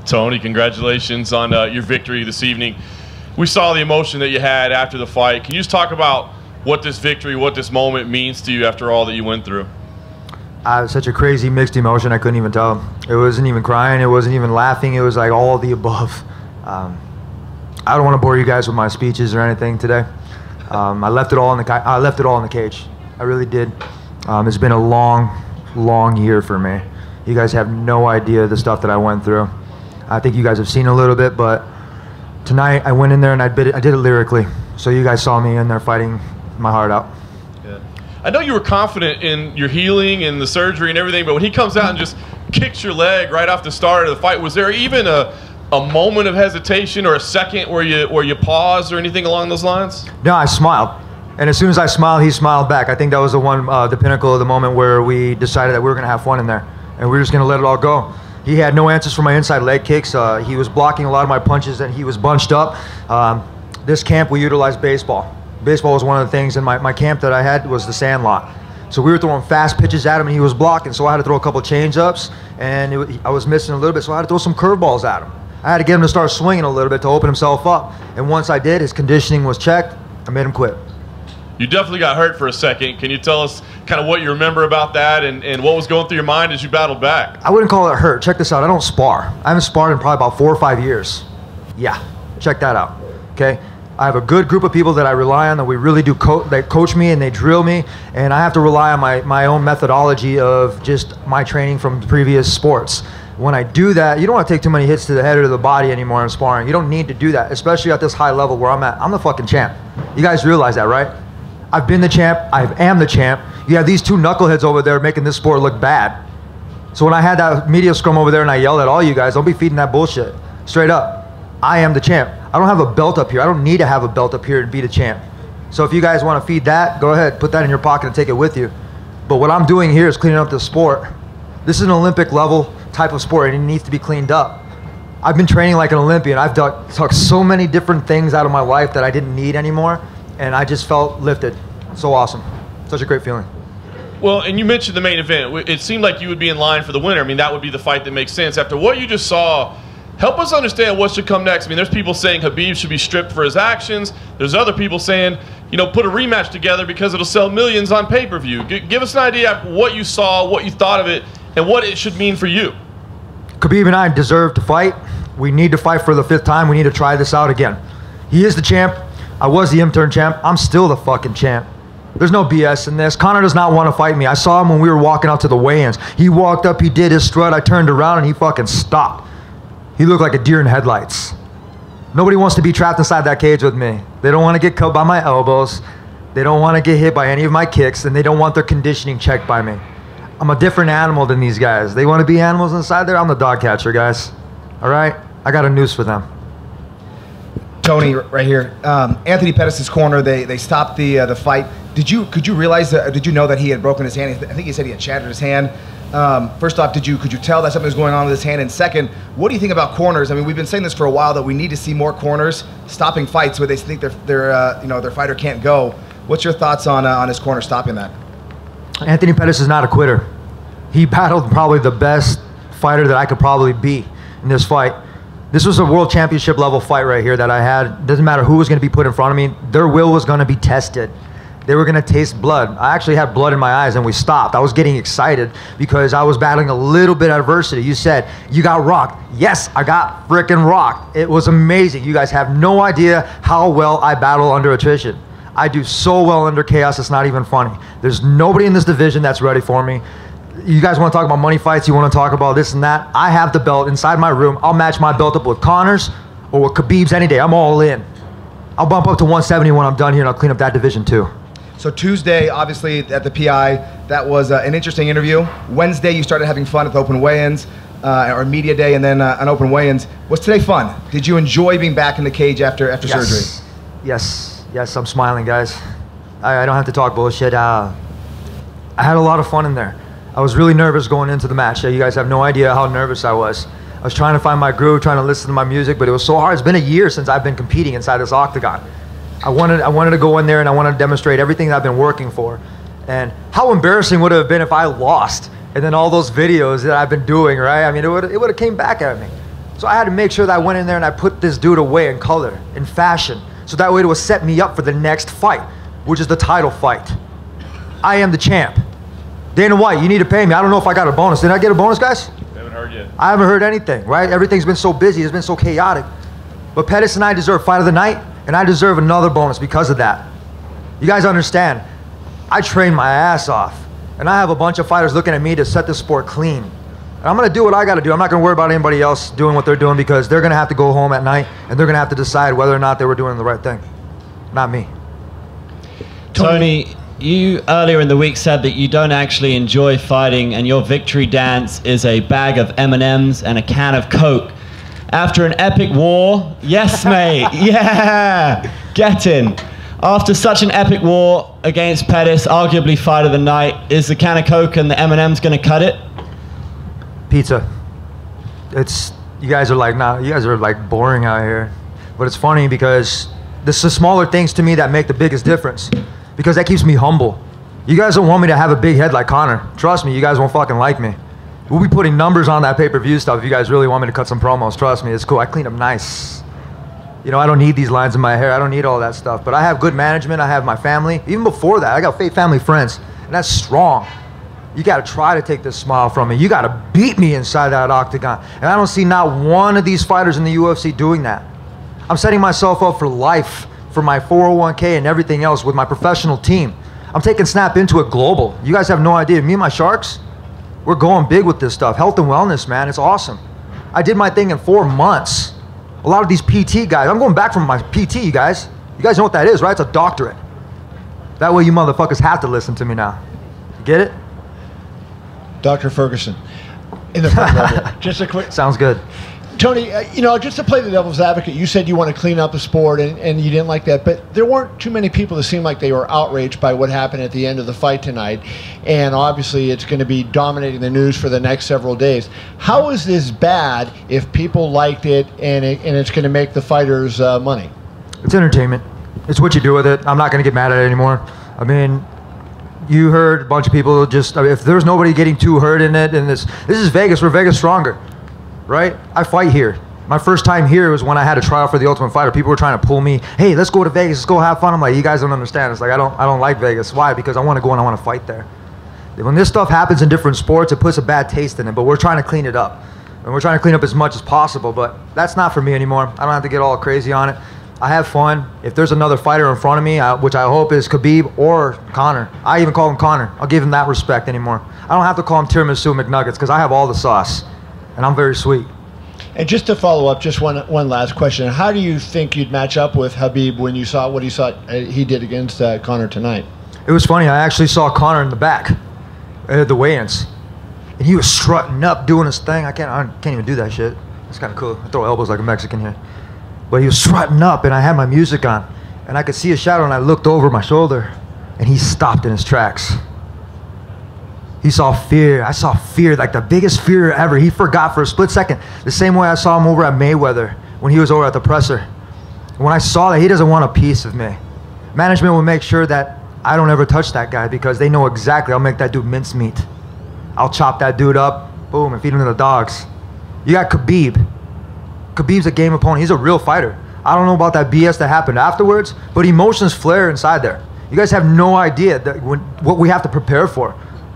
Tony, congratulations on your victory this evening. We saw the emotion that you had after the fight. Can you just talk about what this victory, what this moment means to you after all that you went through? Such a crazy mixed emotion, I couldn't even tell. It wasn't even crying, it wasn't even laughing, it was like all of the above. I don't want to bore you guys with my speeches or anything today. I left it all in the cage. I really did. It's been a long year for me. You guys have no idea the stuff that I went through. I think you guys have seen a little bit, but tonight I went in there and I did it lyrically. So you guys saw me in there fighting my heart out. Yeah. I know you were confident in your healing and the surgery and everything, but when he comes out and just kicks your leg right off the start of the fight, was there even a moment of hesitation or a second where you paused or anything along those lines? No, I smiled. And as soon as I smiled, he smiled back. I think that was the pinnacle of the moment where we decided that we were going to have fun in there. And we were just going to let it all go. He had no answers for my inside leg kicks. He was blocking a lot of my punches and he was bunched up. This camp, we utilized baseball. Baseball was one of the things in my camp that I had was the sand lot. So we were throwing fast pitches at him and he was blocking. So I had to throw a couple change-ups and I was missing a little bit. So I had to throw some curveballs at him. I had to get him to start swinging a little bit to open himself up. And once I did, his conditioning was checked. I made him quit. You definitely got hurt for a second. Can you tell us kind of what you remember about that and what was going through your mind as you battled back? I wouldn't call it hurt. Check this out. I don't spar. I haven't sparred in probably about 4 or 5 years. Yeah, check that out. Okay? I have a good group of people that I rely on that we really do they coach me and they drill me, and I have to rely on my own methodology of just my training from previous sports. When I do that, you don't want to take too many hits to the head or to the body anymore in sparring. You don't need to do that, especially at this high level where I'm at. I'm the fucking champ. You guys realize that, right? I've been the champ. I am the champ. You have these two knuckleheads over there making this sport look bad. So when I had that media scrum over there and I yelled at all you guys, don't be feeding that bullshit. Straight up. I am the champ. I don't have a belt up here. I don't need to have a belt up here to be the champ. So if you guys want to feed that, go ahead. Put that in your pocket and take it with you. But what I'm doing here is cleaning up the sport. This is an Olympic level type of sport and it needs to be cleaned up. I've been training like an Olympian. I've took so many different things out of my life that I didn't need anymore. And I just felt lifted. So awesome. Such a great feeling. Well, and you mentioned the main event. It seemed like you would be in line for the winner. I mean, that would be the fight that makes sense. After what you just saw, help us understand what should come next. I mean, there's people saying Khabib should be stripped for his actions. There's other people saying, you know, put a rematch together because it'll sell millions on pay-per-view. Give us an idea of what you saw, what you thought of it, and what it should mean for you. Khabib and I deserve to fight. We need to fight for the 5th time. We need to try this out again. He is the champ. I was the interim champ. I'm still the fucking champ. There's no BS in this. Conor does not want to fight me. I saw him when we were walking out to the weigh-ins. He walked up, he did his strut, I turned around and he fucking stopped. He looked like a deer in headlights. Nobody wants to be trapped inside that cage with me. They don't want to get cut by my elbows. They don't want to get hit by any of my kicks, and they don't want their conditioning checked by me. I'm a different animal than these guys. They want to be animals inside there. I'm the dog catcher, guys. All right? I got a noose for them. Tony, right here. Anthony Pettis' corner. They stopped the fight. Could you realize? Did you know that he had broken his hand? I think he said he had shattered his hand. First off, could you tell that something was going on with his hand? And second, what do you think about corners? I mean, we've been saying this for a while that we need to see more corners stopping fights where they think their fighter can't go. What's your thoughts on his corner stopping that? Anthony Pettis is not a quitter. He battled probably the best fighter that I could probably be in this fight. This was a world championship level fight right here that I had. Doesn't matter who was going to be put in front of me. Their will was going to be tested. They were going to taste blood. I actually had blood in my eyes and we stopped. I was getting excited because I was battling a little bit of adversity. You said, you got rocked. Yes, I got freaking rocked. It was amazing. You guys have no idea how well I battle under attrition. I do so well under chaos, it's not even funny. There's nobody in this division that's ready for me. You guys want to talk about money fights, you want to talk about this and that. I have the belt inside my room. I'll match my belt up with Conor's or with Khabib's any day. I'm all in. I'll bump up to 170 when I'm done here and I'll clean up that division too. So Tuesday, obviously at the PI, that was an interesting interview. Wednesday, you started having fun at the open weigh-ins, or media day, and then an open weigh-ins. Was today fun? Did you enjoy being back in the cage after surgery? Yes, I'm smiling, guys. I don't have to talk bullshit. I had a lot of fun in there. I was really nervous going into the match. You guys have no idea how nervous I was. I was trying to find my groove, trying to listen to my music, but it was so hard. It's been a year since I've been competing inside this octagon. I wanted to go in there and I wanted to demonstrate everything that I've been working for. And how embarrassing would it have been if I lost and then all those videos that I've been doing, right? I mean, it would have came back at me. So I had to make sure that I went in there and I put this dude away in color, in fashion. So that way it would set me up for the next fight, which is the title fight. I am the champ. Dana White, you need to pay me. I don't know if I got a bonus. Did I get a bonus, guys? I haven't heard yet. I haven't heard anything, right? Everything's been so busy. It's been so chaotic. But Pettis and I deserve fight of the night, and I deserve another bonus because of that. You guys understand, I train my ass off, and I have a bunch of fighters looking at me to set the sport clean. And I'm going to do what I got to do. I'm not going to worry about anybody else doing what they're doing because they're going to have to go home at night and they're going to have to decide whether or not they were doing the right thing. Not me. Tony, you earlier in the week said that you don't actually enjoy fighting and your victory dance is a bag of M&Ms and a can of Coke. After an epic war, yes mate, yeah, get in. After such an epic war against Pettis, arguably fight of the night, is the can of Coke and the M&Ms going to cut it? Pizza. You guys are like, nah, you guys are like boring out here. But it's funny because it's the smaller things to me that make the biggest difference. Because that keeps me humble. You guys don't want me to have a big head like Conor. Trust me, you guys won't fucking like me. We'll be putting numbers on that pay-per-view stuff if you guys really want me to cut some promos. Trust me, it's cool. I clean up nice. You know, I don't need these lines in my hair. I don't need all that stuff. But I have good management. I have my family. Even before that, I got fake family friends. And that's strong. You got to try to take this smile from me. You got to beat me inside that octagon. And I don't see not one of these fighters in the UFC doing that. I'm setting myself up for life, for my 401k and everything else with my professional team. I'm taking Snap into it global. You guys have no idea. Me and my Sharks, we're going big with this stuff. Health and wellness, man. It's awesome. I did my thing in 4 months. A lot of these PT guys, I'm going back from my PT, you guys. You guys know what that is, right? It's a doctorate. That way you motherfuckers have to listen to me now. You get it? Dr. Ferguson, in the front level. Just a quick. Sounds good. Tony, you know, just to play the devil's advocate, you said you want to clean up the sport and you didn't like that, but there weren't too many people that seemed like they were outraged by what happened at the end of the fight tonight, and obviously it's going to be dominating the news for the next several days. How is this bad if people liked it and it's going to make the fighters money? It's entertainment. It's what you do with it. I'm not going to get mad at it anymore. I mean, you heard a bunch of people just, I mean, if there's nobody getting too hurt in it, and this is Vegas, we're Vegas stronger, right? I fight here. My first time here was when I had a trial for the Ultimate Fighter. People were trying to pull me, hey, let's go to Vegas, let's go have fun. I'm like, you guys don't understand. It's like, I don't like Vegas. Why? Because I want to go and I want to fight there. When this stuff happens in different sports, it puts a bad taste in it, but we're trying to clean it up. And we're trying to clean up as much as possible, but that's not for me anymore. I don't have to get all crazy on it. I have fun. If there's another fighter in front of me, which I hope is Khabib or Conor, I even call him Conor. I'll give him that respect anymore. I don't have to call him Tiramisu McNuggets because I have all the sauce, and I'm very sweet. And just to follow up, just one last question. How do you think you'd match up with Khabib when you saw what he did against Conor tonight? It was funny. I actually saw Conor in the back at the weigh-ins, and he was strutting up, doing his thing. I can't even do that shit. It's kind of cool. I throw elbows like a Mexican here. But he was strutting up, and I had my music on, and I could see a shadow, and I looked over my shoulder, and he stopped in his tracks. He saw fear. I saw fear, like the biggest fear ever. He forgot for a split second, the same way I saw him over at Mayweather when he was over at the presser. When I saw that, he doesn't want a piece of me. Management will make sure that I don't ever touch that guy because they know exactly I'll make that dude mincemeat. I'll chop that dude up, boom, and feed him to the dogs. You got Khabib. Khabib's a game opponent. He's a real fighter. I don't know about that BS that happened afterwards, but emotions flare inside there. You guys have no idea what we have to prepare for.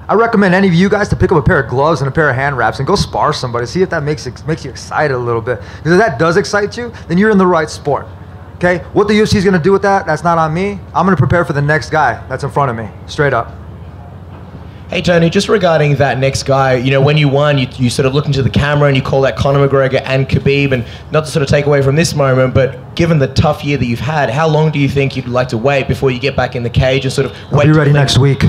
I recommend any of you guys to pick up a pair of gloves and a pair of hand wraps and go spar somebody. See if that makes you excited a little bit. Because if that does excite you, then you're in the right sport. Okay? What the UFC is going to do with that, that's not on me. I'm going to prepare for the next guy that's in front of me. Straight up. Hey Tony, just regarding that next guy, you know, when you won, you sort of looked into the camera and you called out Conor McGregor and Khabib, and not to sort of take away from this moment, but given the tough year that you've had, how long do you think you'd like to wait before you get back in the cage and sort of wait? I'll be ready next week.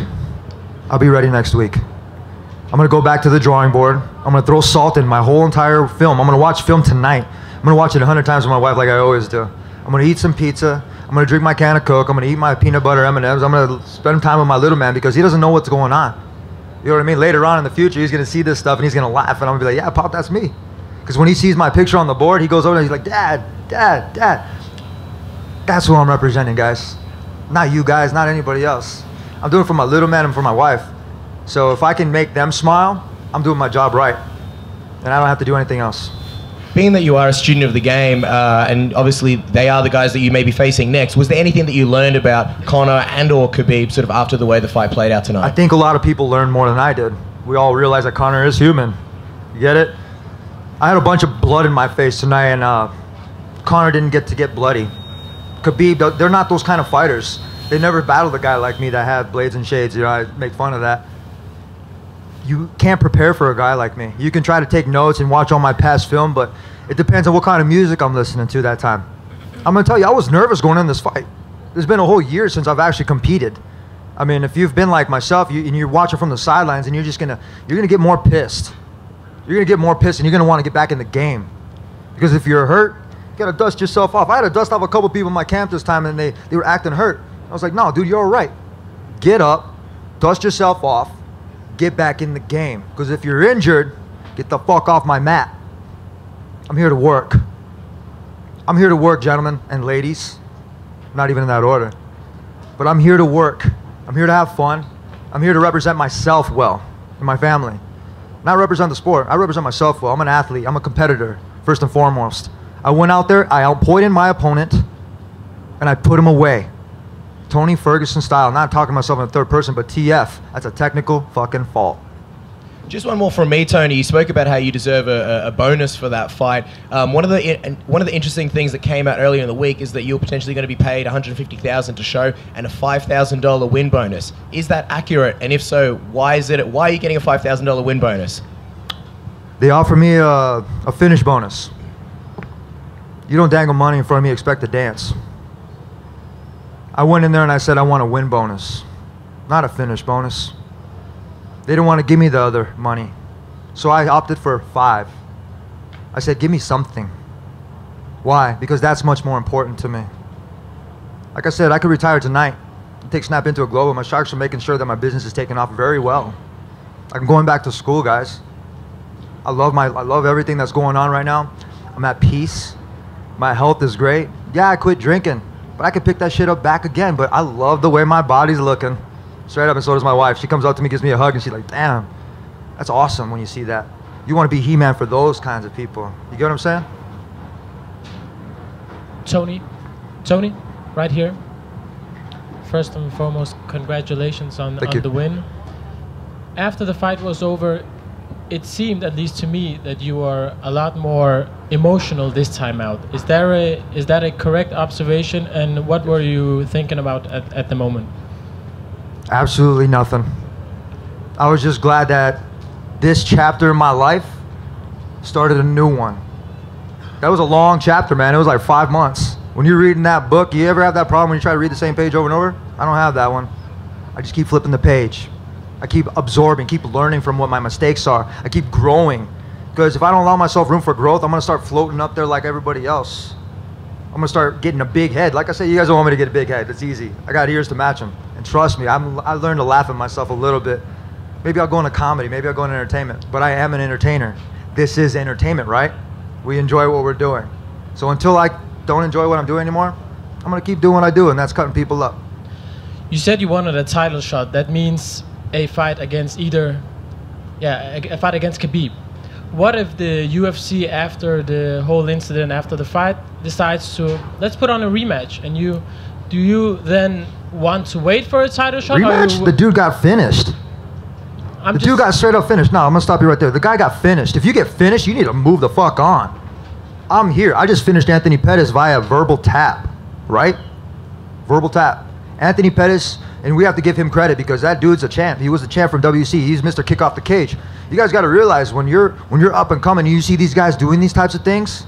I'll be ready next week. I'm going to go back to the drawing board. I'm going to throw salt in my whole entire film. I'm going to watch film tonight. I'm going to watch it 100 times with my wife like I always do. I'm going to eat some pizza. I'm going to drink my can of Coke. I'm going to eat my peanut butter M&Ms. I'm going to spend time with my little man because he doesn't know what's going on. You know what I mean? Later on in the future, he's going to see this stuff and he's going to laugh. And I'm going to be like, yeah, Pop, that's me. Because when he sees my picture on the board, he goes over and he's like, Dad, Dad, Dad. That's who I'm representing, guys. Not you guys, not anybody else. I'm doing it for my little man and for my wife. So if I can make them smile, I'm doing my job right. And I don't have to do anything else. being that you are a student of the game, and obviously they are the guys that you may be facing next, was there anything that you learned about Conor and or Khabib sort of after the way the fight played out tonight? I think a lot of people learned more than I did. We all realized that Conor is human. You get it? I had a bunch of blood in my face tonight, and Conor didn't get to get bloody. Khabib, they're not those kind of fighters. They never battled a guy like me that had blades and shades. You know, I make fun of that. You can't prepare for a guy like me. You can try to take notes and watch all my past film, but it depends on what kind of music I'm listening to that time. I'm gonna tell you, I was nervous going in this fight. There's been a whole year since I've actually competed. I mean, if you've been like myself, and you're watching from the sidelines, and you're gonna get more pissed. You're gonna get more pissed, and you're gonna want to get back in the game. Because if you're hurt, you gotta dust yourself off. I had to dust off a couple people in my camp this time, and they were acting hurt. I was like, no, dude, you're all right. Get up, dust yourself off, get back in the game. Because if you're injured, get the fuck off my mat. I'm here to work. I'm here to work, gentlemen and ladies. Not even in that order. But I'm here to work. I'm here to have fun. I'm here to represent myself well and my family. Not represent the sport. I represent myself well. I'm an athlete. I'm a competitor, first and foremost. I went out there, I outpointed my opponent, and I put him away. Tony Ferguson style. Not talking to myself in the third person, but TF. That's a technical fucking fault. Just one more from me, Tony. You spoke about how you deserve a bonus for that fight. One of the interesting things that came out earlier in the week is that you're potentially going to be paid $150,000 to show and a $5,000 win bonus. Is that accurate? And if so, why are you getting a $5,000 win bonus? They offer me a finish bonus. You don't dangle money in front of me, expect to dance. I went in there and I said I want a win bonus, not a finish bonus. They didn't want to give me the other money, so I opted for 5. I said, give me something. Why? Because that's much more important to me. Like I said, I could retire tonight and take Snap into a global. My Sharks are making sure that my business is taking off very well. I'm going back to school, guys. I love everything that's going on right now. I'm at peace. My health is great. Yeah, I quit drinking, but I could pick that shit up back again. But I love the way my body's looking. Straight up, and so does my wife. She comes up to me, gives me a hug, and she's like, damn, that's awesome when you see that. You want to be He-Man for those kinds of people. You get what I'm saying? Tony, right here. First and foremost, congratulations on the win. After the fight was over, it seemed, at least to me, that you are a lot more emotional this time out. Is that a correct observation? And what were you thinking about at the moment? Absolutely nothing. I was just glad that this chapter in my life started a new one. That was a long chapter, man. It was like 5 months. When you're reading that book, you ever have that problem when you try to read the same page over and over? I don't have that one. I just keep flipping the page. I keep absorbing, keep learning from what my mistakes are. I keep growing. Because if I don't allow myself room for growth, I'm going to start floating up there like everybody else. I'm going to start getting a big head. Like I said, you guys don't want me to get a big head. It's easy. I got ears to match them. And trust me, I learned to laugh at myself a little bit. Maybe I'll go into comedy. Maybe I'll go into entertainment. But I am an entertainer. This is entertainment, right? We enjoy what we're doing. So until I don't enjoy what I'm doing anymore, I'm going to keep doing what I do, and that's cutting people up. You said you wanted a title shot. That means a fight against a fight against Khabib. What if the UFC, after the whole incident, after the fight, decides to, let's put on a rematch, and do you then want to wait for a title shot? Rematch? The dude got finished. The dude got straight up finished. No, I'm going to stop you right there. The guy got finished. If you get finished, you need to move the fuck on. I'm here. I just finished Anthony Pettis via verbal tap, right? Verbal tap. Anthony Pettis, and we have to give him credit because that dude's a champ. He was the champ from WC. He's Mr. Kick Off the Cage. You guys got to realize when you're up and coming and you see these guys doing these types of things,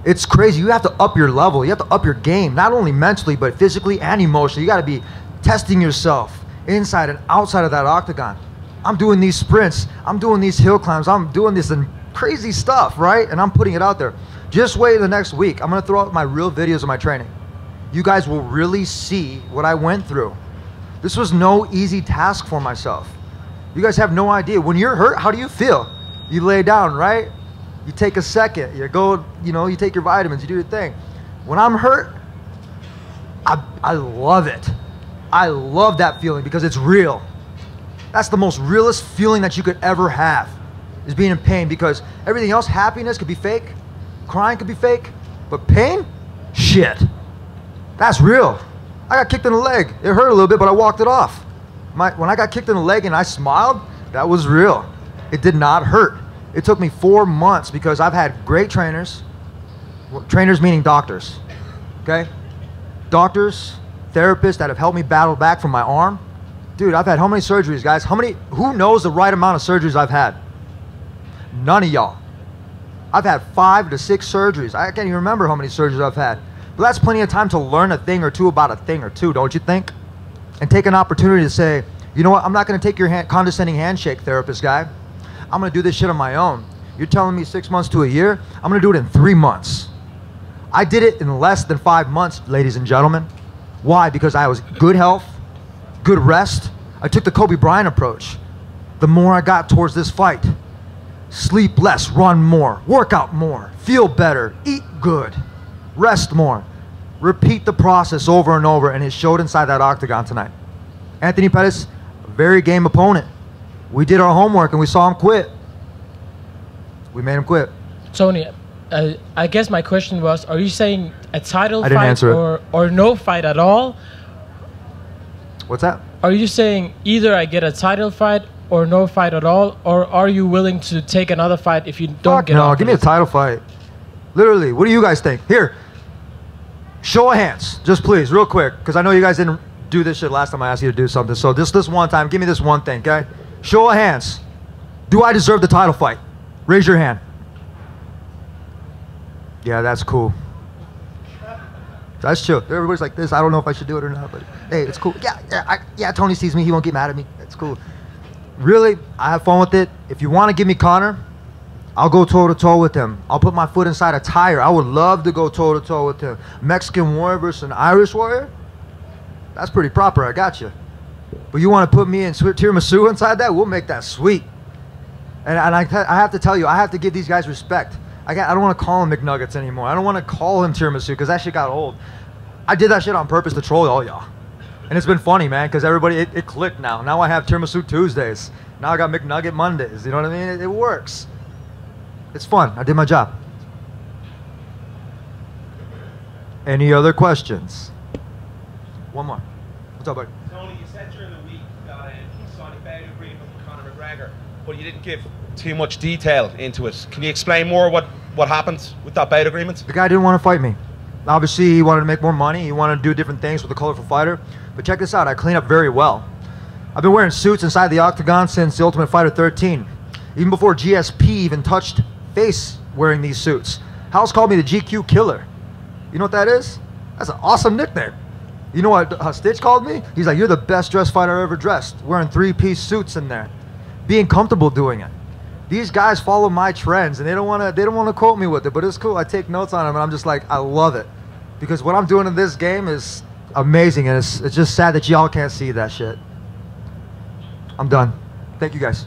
it's crazy. You have to up your level. You have to up your game, not only mentally, but physically and emotionally. You got to be testing yourself inside and outside of that octagon. I'm doing these sprints. I'm doing these hill climbs. I'm doing this and crazy stuff, right? And I'm putting it out there. Just wait the next week. I'm going to throw out my real videos of my training. You guys will really see what I went through. This was no easy task for myself. You guys have no idea. When you're hurt, how do you feel? You lay down, right? You take a second. You go, you take your vitamins. You do your thing. When I'm hurt, I love it. I love that feeling because it's real. That's the most realest feeling that you could ever have, is being in pain, because everything else, happiness, could be fake. Crying could be fake, but pain? Shit. That's real. I got kicked in the leg. It hurt a little bit, but I walked it off. When I got kicked in the leg and I smiled, that was real. It did not hurt. It took me 4 months because I've had great trainers. Trainers meaning doctors, okay? Doctors, therapists that have helped me battle back from my arm. Dude, I've had how many surgeries, guys? Who knows the right amount of surgeries I've had? None of y'all. I've had 5 to 6 surgeries. I can't even remember how many surgeries I've had. But that's plenty of time to learn a thing or two about a thing or two, don't you think? And take an opportunity to say, you know what, I'm not gonna take your condescending handshake, therapist guy. I'm gonna do this shit on my own. You're telling me 6 months to a year? I'm gonna do it in 3 months. I did it in less than 5 months, ladies and gentlemen. Why? Because I was good health, good rest. I took the Kobe Bryant approach. The more I got towards this fight, sleep less, run more, work out more, feel better, eat good, rest more. Repeat the process over and over, and it showed inside that octagon tonight. Anthony Pettis, a very game opponent. We did our homework and we saw him quit. We made him quit. Tony, I guess my question was, are you saying a title I didn't fight answer it. or no fight at all? What's that? Are you saying either I get a title fight or no fight at all, or are you willing to take another fight if you don't Fuck get no, off give me a this? title fight. Literally, what do you guys think? Here, show of hands, just please, real quick, because I know you guys didn't do this shit last time I asked you to do something. So this one time, give me this one thing, okay? Show of hands. Do I deserve the title fight? Raise your hand. Yeah, that's cool. That's chill. Everybody's like this. I don't know if I should do it or not, but hey, it's cool. Yeah, Tony sees me. He won't get mad at me. It's cool. Really, I have fun with it. If you want to give me Conor, I'll go toe-to-toe with him. I'll put my foot inside a tire. I would love to go toe-to-toe with him. Mexican Warrior versus an Irish Warrior? That's pretty proper. I got you. But you want to put me in tiramisu inside that? We'll make that sweet. And I have to tell you, I have to give these guys respect. I don't want to call them McNuggets anymore. I don't want to call them tiramisu because that shit got old. I did that shit on purpose to troll all y'all. And it's been funny, man, because everybody, it clicked now. Now I have tiramisu Tuesdays. Now I got McNugget Mondays. You know what I mean? It works. It's fun. I did my job. Any other questions? One more. What's up, buddy? Tony, you said during the week that you signed a bout agreement with Conor McGregor, but you didn't give too much detail into it. Can you explain more what happened with that bout agreement? The guy didn't want to fight me. Obviously, he wanted to make more money. He wanted to do different things with the colorful fighter. But check this out. I clean up very well. I've been wearing suits inside the octagon since The Ultimate Fighter 13. Even before GSP even touched face wearing these suits. House called me the GQ Killer. You know what that is? That's an awesome nickname. You know what Stitch called me? He's like, you're the best dressed fighter I ever dressed. Wearing 3-piece suits in there. Being comfortable doing it. These guys follow my trends and they don't want to quote me with it, but it's cool. I take notes on them and I'm just like, I love it. Because what I'm doing in this game is amazing, and it's just sad that y'all can't see that shit. I'm done. Thank you guys.